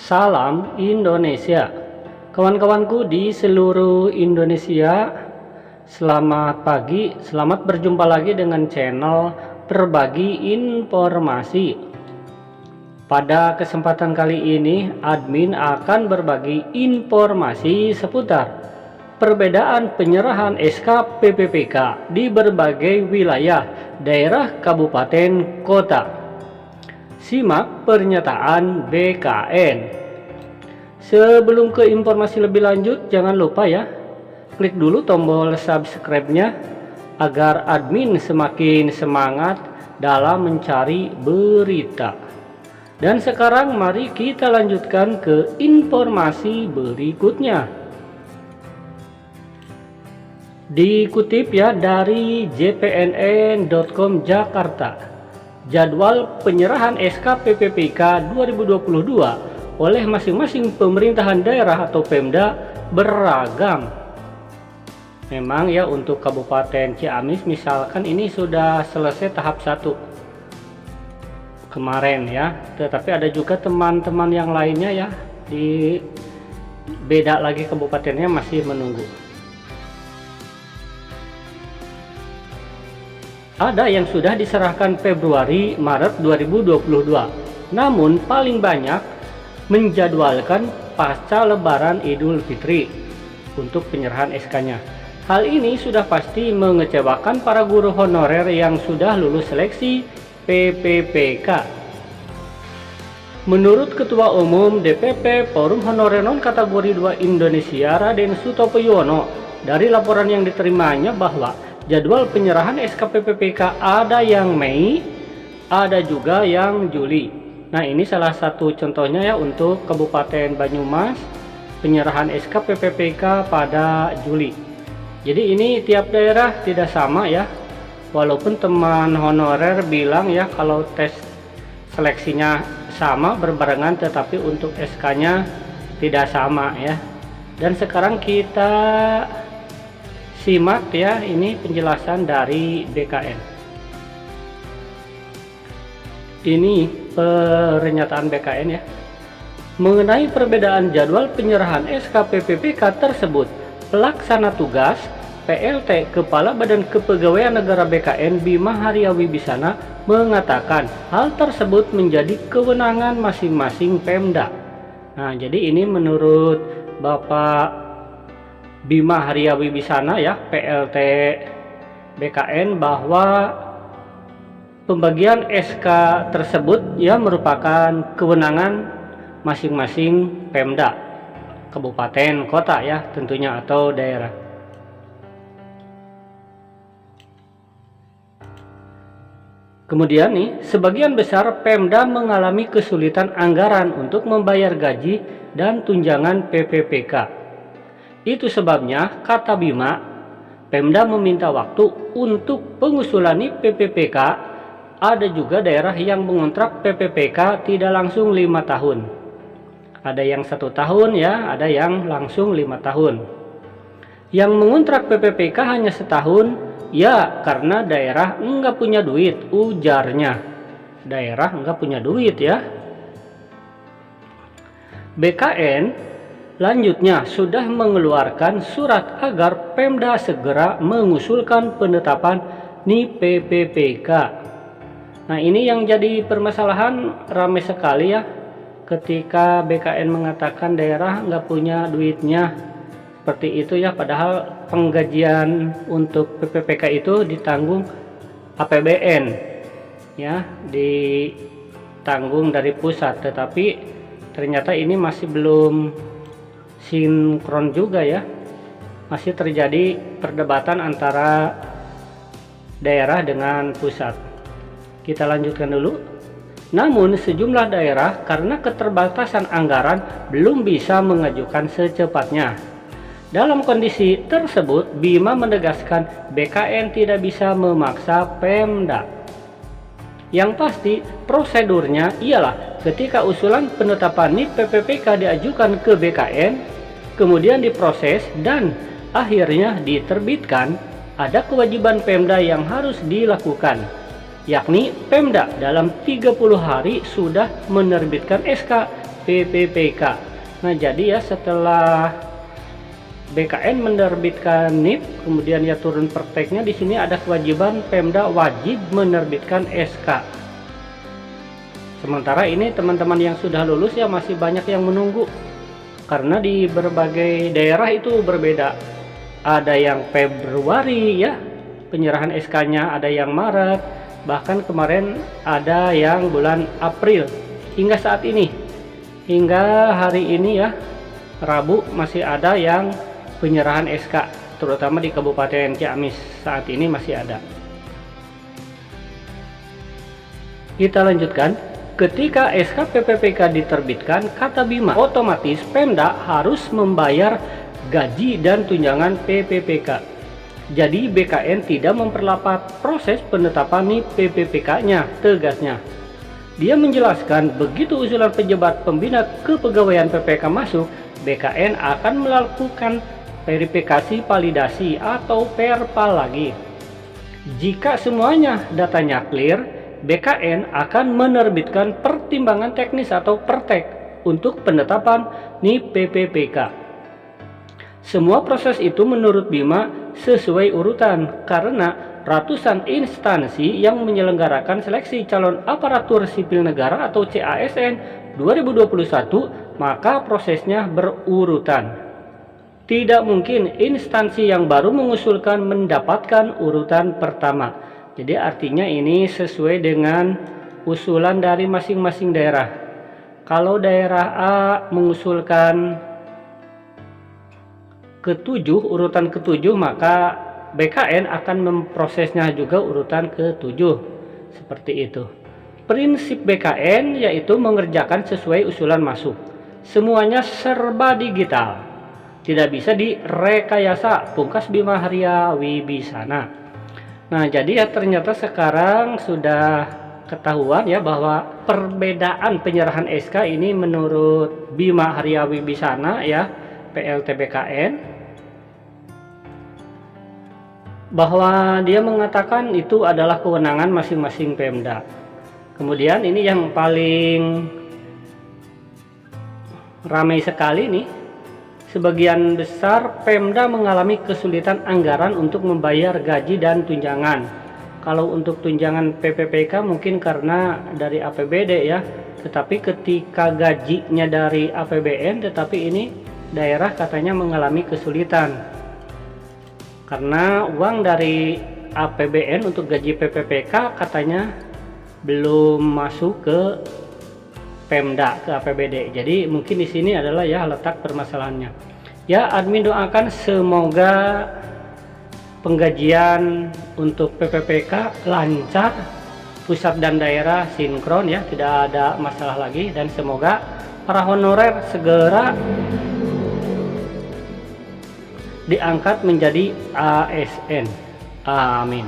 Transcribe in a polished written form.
Salam Indonesia, kawan-kawanku di seluruh Indonesia. Selamat pagi, selamat berjumpa lagi dengan channel Berbagi Informasi. Pada kesempatan kali ini, admin akan berbagi informasi seputar perbedaan penyerahan SK PPPK di berbagai wilayah, daerah, kabupaten, kota. Simak pernyataan BKN. Sebelum ke informasi lebih lanjut, jangan lupa ya, klik dulu tombol subscribe-nya agar admin semakin semangat dalam mencari berita. Dan sekarang mari kita lanjutkan ke informasi berikutnya. Dikutip ya dari jpnn.com Jakarta, jadwal penyerahan SK PPPK 2022 oleh masing-masing pemerintahan daerah atau Pemda beragam. Memang ya, untuk Kabupaten Ciamis misalkan ini sudah selesai tahap 1 kemarin ya, tetapi ada juga teman-teman yang lainnya ya, di beda lagi kabupatennya masih menunggu. Ada yang sudah diserahkan Februari Maret 2022, namun paling banyak menjadwalkan pasca Lebaran Idul Fitri untuk penyerahan SK-nya. Hal ini sudah pasti mengecewakan para guru honorer yang sudah lulus seleksi PPPK. Menurut Ketua Umum DPP Forum Honorer Non Kategori 2 Indonesia, Raden Sutopo Yuwono, dari laporan yang diterimanya bahwa jadwal penyerahan SK PPPK ada yang Mei, ada juga yang Juli. Nah, ini salah satu contohnya ya untuk Kabupaten Banyumas, penyerahan SK PPPK pada Juli. Jadi ini tiap daerah tidak sama ya. Walaupun teman honorer bilang ya kalau tes seleksinya sama berbarengan, tetapi untuk SK-nya tidak sama ya. Dan sekarang kita simak ya, ini penjelasan dari BKN. Ini pernyataan BKN ya. Mengenai perbedaan jadwal penyerahan SK PPPK tersebut, pelaksana tugas PLT Kepala Badan Kepegawaian Negara BKN Bima Haria Wibisana mengatakan hal tersebut menjadi kewenangan masing-masing Pemda. Nah, jadi ini menurut Bapak Bima Haria Wibisana ya, PLT BKN, bahwa pembagian SK tersebut ya merupakan kewenangan masing-masing Pemda, kabupaten, kota ya tentunya, atau daerah. Kemudian nih, sebagian besar Pemda mengalami kesulitan anggaran untuk membayar gaji dan tunjangan PPPK. Itu sebabnya, kata Bima, Pemda meminta waktu untuk pengusulan PPPK. Ada juga daerah yang mengontrak PPPK tidak langsung 5 tahun. Ada yang 1 tahun ya, ada yang langsung 5 tahun. Yang mengontrak PPPK hanya setahun, ya karena daerah enggak punya duit, ujarnya. Daerah enggak punya duit ya. BKN lanjutnya sudah mengeluarkan surat agar Pemda segera mengusulkan penetapan NIP PPPK. Nah, ini yang jadi permasalahan ramai sekali ya, ketika BKN mengatakan daerah nggak punya duitnya seperti itu ya, padahal penggajian untuk PPPK itu ditanggung APBN ya, ditanggung dari pusat, tetapi ternyata ini masih belum sinkron juga ya, masih terjadi perdebatan antara daerah dengan pusat. Kita lanjutkan dulu. Namun sejumlah daerah karena keterbatasan anggaran belum bisa mengajukan secepatnya. Dalam kondisi tersebut, Bima menegaskan BKN tidak bisa memaksa Pemda. Yang pasti prosedurnya ialah ketika usulan penetapan NIP PPPK diajukan ke BKN, kemudian diproses dan akhirnya diterbitkan, ada kewajiban Pemda yang harus dilakukan, yakni Pemda dalam 30 hari sudah menerbitkan SK PPPK. Nah, jadi ya setelah BKN menerbitkan NIP, kemudian ya turun prakteknya, di sini ada kewajiban Pemda wajib menerbitkan SK. Sementara ini teman-teman yang sudah lulus ya masih banyak yang menunggu, karena di berbagai daerah itu berbeda. Ada yang Februari ya penyerahan SK-nya, ada yang Maret, bahkan kemarin ada yang bulan April. Hingga saat ini, hingga hari ini ya Rabu, masih ada yang penyerahan SK, terutama di Kabupaten Ciamis saat ini masih ada. Kita lanjutkan. Ketika SK PPPK diterbitkan, kata Bima, otomatis Pemda harus membayar gaji dan tunjangan PPPK. Jadi BKN tidak memperlambat proses penetapan NIP PPPK-nya, tegasnya. Dia menjelaskan begitu usulan pejabat pembina kepegawaian PPK masuk, BKN akan melakukan verifikasi validasi atau perpal lagi. Jika semuanya datanya clear, BKN akan menerbitkan pertimbangan teknis atau pertek untuk penetapan NIP PPPK. Semua proses itu menurut Bima sesuai urutan karena ratusan instansi yang menyelenggarakan seleksi calon aparatur sipil negara atau CASN 2021, maka prosesnya berurutan. Tidak mungkin instansi yang baru mengusulkan mendapatkan urutan pertama. Jadi artinya ini sesuai dengan usulan dari masing-masing daerah. Kalau daerah A mengusulkan ketujuh, urutan ketujuh, maka BKN akan memprosesnya juga urutan ketujuh. Seperti itu. Prinsip BKN yaitu mengerjakan sesuai usulan masuk. Semuanya serba digital. Tidak bisa direkayasa, pungkas Bima Haria Wibisana. Nah, jadi ya ternyata sekarang sudah ketahuan ya bahwa perbedaan penyerahan SK ini menurut Bima Haria Wibisana ya, PLT BKN, bahwa dia mengatakan itu adalah kewenangan masing-masing Pemda. Kemudian ini yang paling ramai sekali nih, sebagian besar Pemda mengalami kesulitan anggaran untuk membayar gaji dan tunjangan. Kalau untuk tunjangan PPPK mungkin karena dari APBD ya, tetapi ketika gajinya dari APBN, tetapi ini daerah katanya mengalami kesulitan karena uang dari APBN untuk gaji PPPK katanya belum masuk ke Pemda, ke APBD. Jadi mungkin di sini adalah ya letak permasalahannya. Ya, admin doakan semoga penggajian untuk PPPK lancar, pusat dan daerah sinkron ya, tidak ada masalah lagi, dan semoga para honorer segera diangkat menjadi ASN. Amin.